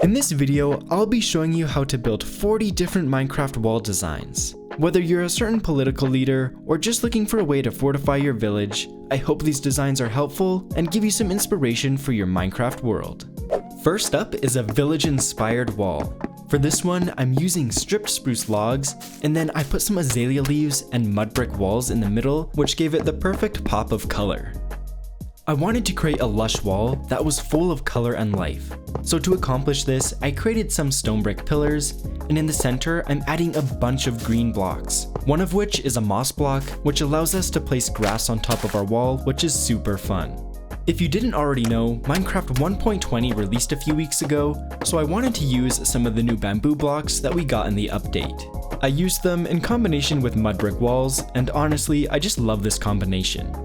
In this video, I'll be showing you how to build 40 different Minecraft wall designs. Whether you're a certain political leader or just looking for a way to fortify your village, I hope these designs are helpful and give you some inspiration for your Minecraft world. First up is a village-inspired wall. For this one, I'm using stripped spruce logs, and then I put some azalea leaves and mud brick walls in the middle, which gave it the perfect pop of color. I wanted to create a lush wall that was full of color and life. So to accomplish this, I created some stone brick pillars, and in the center, I'm adding a bunch of green blocks, one of which is a moss block, which allows us to place grass on top of our wall, which is super fun. If you didn't already know, Minecraft 1.20 released a few weeks ago, so I wanted to use some of the new bamboo blocks that we got in the update. I used them in combination with mud brick walls, and honestly, I just love this combination.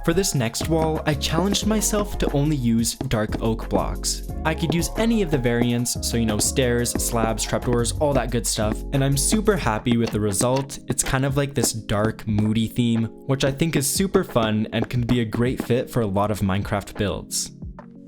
For this next wall, I challenged myself to only use dark oak blocks. I could use any of the variants, so stairs, slabs, trapdoors, all that good stuff, and I'm super happy with the result. It's kind of like this dark, moody theme, which I think is super fun and can be a great fit for a lot of Minecraft builds.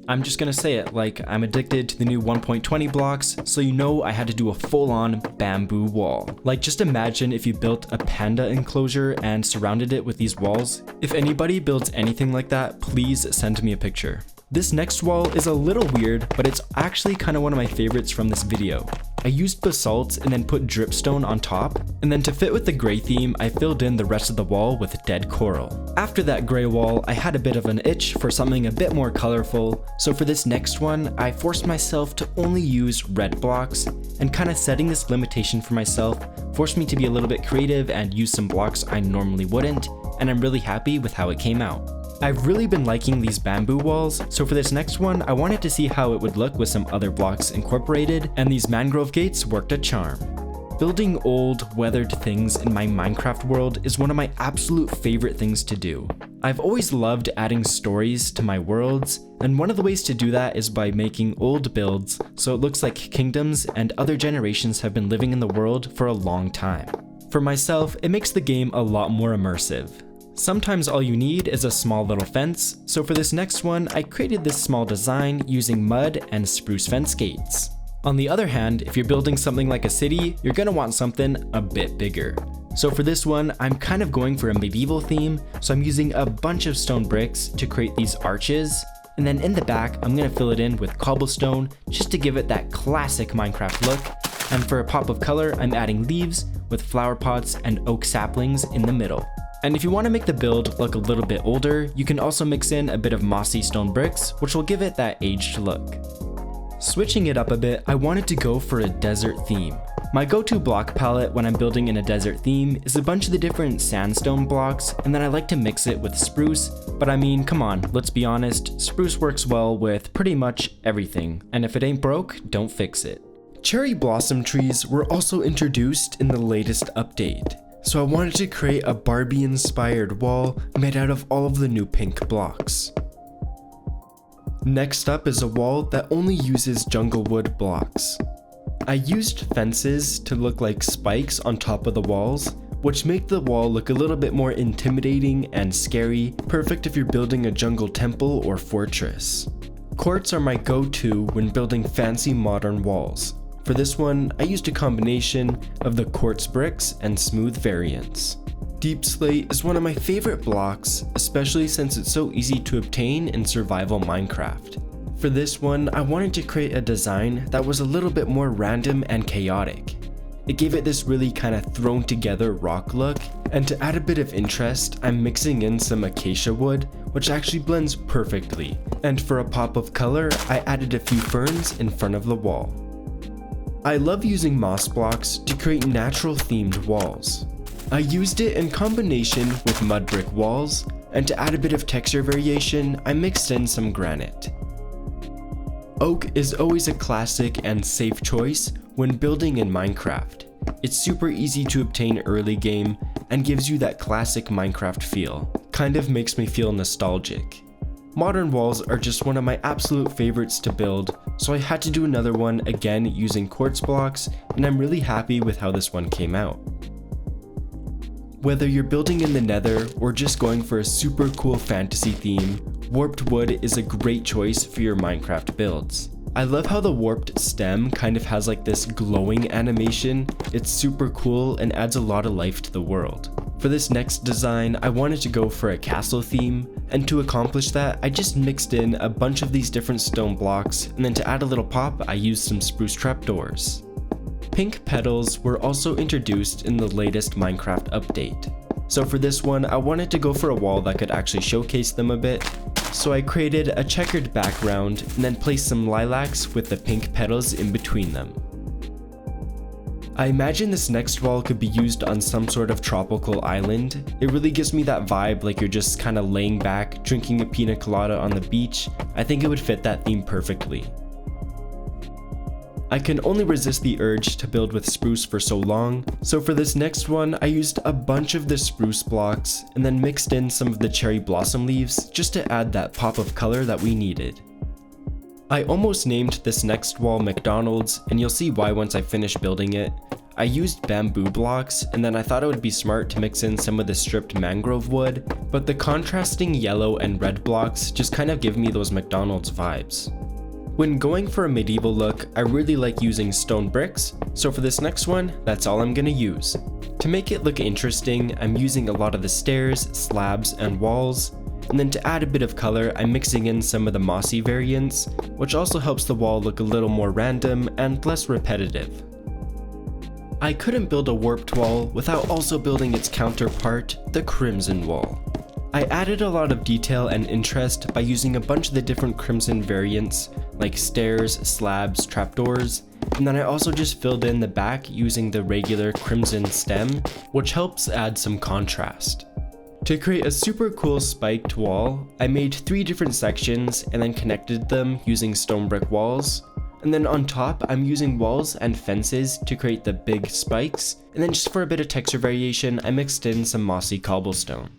I'm just gonna say it, like I'm addicted to the new 1.20 blocks, so I had to do a full-on bamboo wall. Like just imagine if you built a panda enclosure and surrounded it with these walls. If anybody builds anything like that, please send me a picture. This next wall is a little weird, but it's actually kind of one of my favorites from this video. I used basalt and then put dripstone on top, and then to fit with the gray theme, I filled in the rest of the wall with dead coral. After that gray wall, I had a bit of an itch for something a bit more colorful, so for this next one, I forced myself to only use red blocks, and kind of setting this limitation for myself forced me to be a little bit creative and use some blocks I normally wouldn't, and I'm really happy with how it came out. I've really been liking these bamboo walls, so for this next one, I wanted to see how it would look with some other blocks incorporated, and these mangrove gates worked a charm. Building old, weathered things in my Minecraft world is one of my absolute favorite things to do. I've always loved adding stories to my worlds, and one of the ways to do that is by making old builds so it looks like kingdoms and other generations have been living in the world for a long time. For myself, it makes the game a lot more immersive. Sometimes all you need is a small little fence, so for this next one, I created this small design using mud and spruce fence gates. On the other hand, if you're building something like a city, you're gonna want something a bit bigger. So for this one, I'm kind of going for a medieval theme, so I'm using a bunch of stone bricks to create these arches, and then in the back, I'm gonna fill it in with cobblestone just to give it that classic Minecraft look, and for a pop of color, I'm adding leaves with flower pots and oak saplings in the middle. And if you want to make the build look a little bit older, you can also mix in a bit of mossy stone bricks, which will give it that aged look. Switching it up a bit, I wanted to go for a desert theme. My go-to block palette when I'm building in a desert theme is a bunch of the different sandstone blocks, and then I like to mix it with spruce, but I mean, come on, let's be honest, spruce works well with pretty much everything, and if it ain't broke, don't fix it. Cherry blossom trees were also introduced in the latest update. So I wanted to create a Barbie-inspired wall made out of all of the new pink blocks. Next up is a wall that only uses jungle wood blocks. I used fences to look like spikes on top of the walls, which make the wall look a little bit more intimidating and scary, perfect if you're building a jungle temple or fortress. Quartz are my go-to when building fancy modern walls. For this one, I used a combination of the quartz bricks and smooth variants. Deep slate is one of my favorite blocks, especially since it's so easy to obtain in survival Minecraft. For this one, I wanted to create a design that was a little bit more random and chaotic. It gave it this really kind of thrown together rock look, and to add a bit of interest, I'm mixing in some acacia wood, which actually blends perfectly. And for a pop of color, I added a few ferns in front of the wall. I love using moss blocks to create natural themed walls. I used it in combination with mud brick walls, and to add a bit of texture variation, I mixed in some granite. Oak is always a classic and safe choice when building in Minecraft. It's super easy to obtain early game and gives you that classic Minecraft feel. Kind of makes me feel nostalgic. Modern walls are just one of my absolute favorites to build, so I had to do another one again using quartz blocks, and I'm really happy with how this one came out. Whether you're building in the Nether or just going for a super cool fantasy theme, warped wood is a great choice for your Minecraft builds. I love how the warped stem kind of has like this glowing animation. It's super cool and adds a lot of life to the world. For this next design, I wanted to go for a castle theme, and to accomplish that, I just mixed in a bunch of these different stone blocks, and then to add a little pop, I used some spruce trapdoors. Pink petals were also introduced in the latest Minecraft update. So for this one, I wanted to go for a wall that could actually showcase them a bit. So I created a checkered background and then placed some lilacs with the pink petals in between them. I imagine this next wall could be used on some sort of tropical island. It really gives me that vibe like you're just kind of laying back, drinking a pina colada on the beach. I think it would fit that theme perfectly. I can only resist the urge to build with spruce for so long, so for this next one, I used a bunch of the spruce blocks and then mixed in some of the cherry blossom leaves just to add that pop of color that we needed. I almost named this next wall McDonald's, and you'll see why once I finish building it. I used bamboo blocks, and then I thought it would be smart to mix in some of the stripped mangrove wood, but the contrasting yellow and red blocks just kind of give me those McDonald's vibes. When going for a medieval look, I really like using stone bricks, so for this next one, that's all I'm gonna use. To make it look interesting, I'm using a lot of the stairs, slabs, and walls, and then to add a bit of color, I'm mixing in some of the mossy variants, which also helps the wall look a little more random and less repetitive. I couldn't build a warped wall without also building its counterpart, the crimson wall. I added a lot of detail and interest by using a bunch of the different crimson variants, like stairs, slabs, trapdoors, and then I also just filled in the back using the regular crimson stem, which helps add some contrast. To create a super cool spiked wall, I made 3 different sections and then connected them using stone brick walls, and then on top I'm using walls and fences to create the big spikes, and then just for a bit of texture variation I mixed in some mossy cobblestone.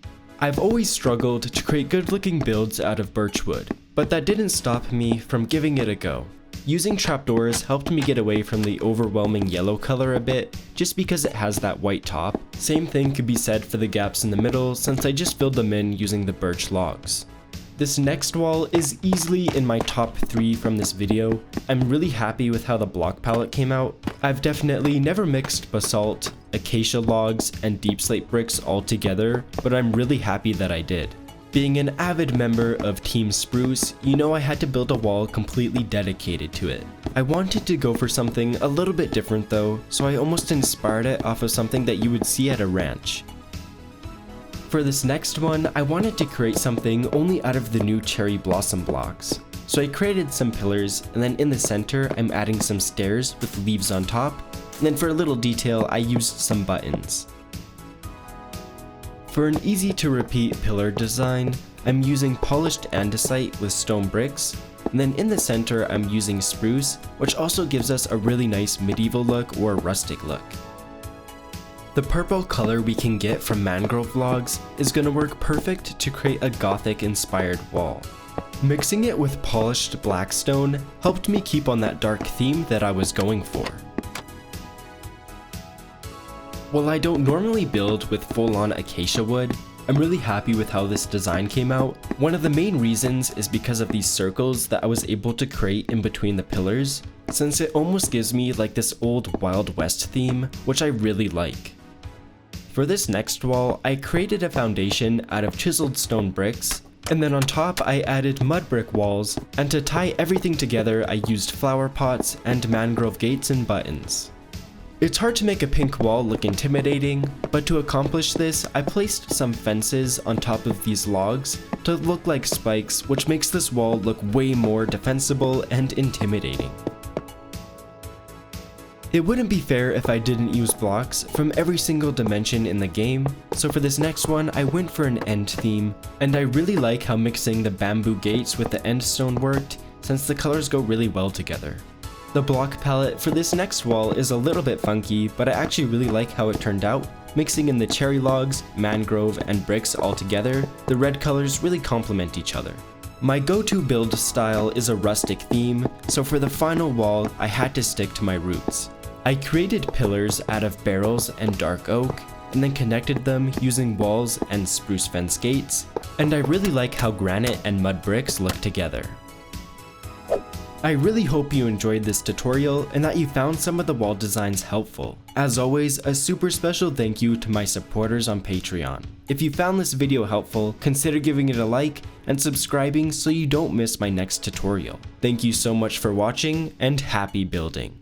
I've always struggled to create good looking builds out of birch wood, but that didn't stop me from giving it a go. Using trapdoors helped me get away from the overwhelming yellow color a bit, just because it has that white top. Same thing could be said for the gaps in the middle since I just filled them in using the birch logs. This next wall is easily in my top 3 from this video. I'm really happy with how the block palette came out. I've definitely never mixed basalt, acacia logs, and deep slate bricks all together, but I'm really happy that I did. Being an avid member of Team Spruce, you know I had to build a wall completely dedicated to it. I wanted to go for something a little bit different though, so I almost inspired it off of something that you would see at a ranch. For this next one, I wanted to create something only out of the new cherry blossom blocks. So I created some pillars, and then in the center I'm adding some stairs with leaves on top, and then for a little detail I used some buttons. For an easy to repeat pillar design, I'm using polished andesite with stone bricks, and then in the center I'm using spruce, which also gives us a really nice medieval look or rustic look. The purple color we can get from mangrove logs is going to work perfect to create a gothic inspired wall. Mixing it with polished black stone helped me keep on that dark theme that I was going for. While I don't normally build with full-on acacia wood, I'm really happy with how this design came out. One of the main reasons is because of these circles that I was able to create in between the pillars, since it almost gives me like this old Wild West theme, which I really like. For this next wall, I created a foundation out of chiseled stone bricks, and then on top I added mud brick walls, and to tie everything together I used flower pots and mangrove gates and buttons. It's hard to make a pink wall look intimidating, but to accomplish this, I placed some fences on top of these logs to look like spikes, which makes this wall look way more defensible and intimidating. It wouldn't be fair if I didn't use blocks from every single dimension in the game, so for this next one I went for an end theme, and I really like how mixing the bamboo gates with the end stone worked, since the colors go really well together. The block palette for this next wall is a little bit funky, but I actually really like how it turned out. Mixing in the cherry logs, mangrove, and bricks all together, the red colors really complement each other. My go-to build style is a rustic theme, so for the final wall, I had to stick to my roots. I created pillars out of barrels and dark oak, and then connected them using walls and spruce fence gates, and I really like how granite and mud bricks look together. I really hope you enjoyed this tutorial and that you found some of the wall designs helpful. As always, a super special thank you to my supporters on Patreon. If you found this video helpful, consider giving it a like and subscribing so you don't miss my next tutorial. Thank you so much for watching and happy building!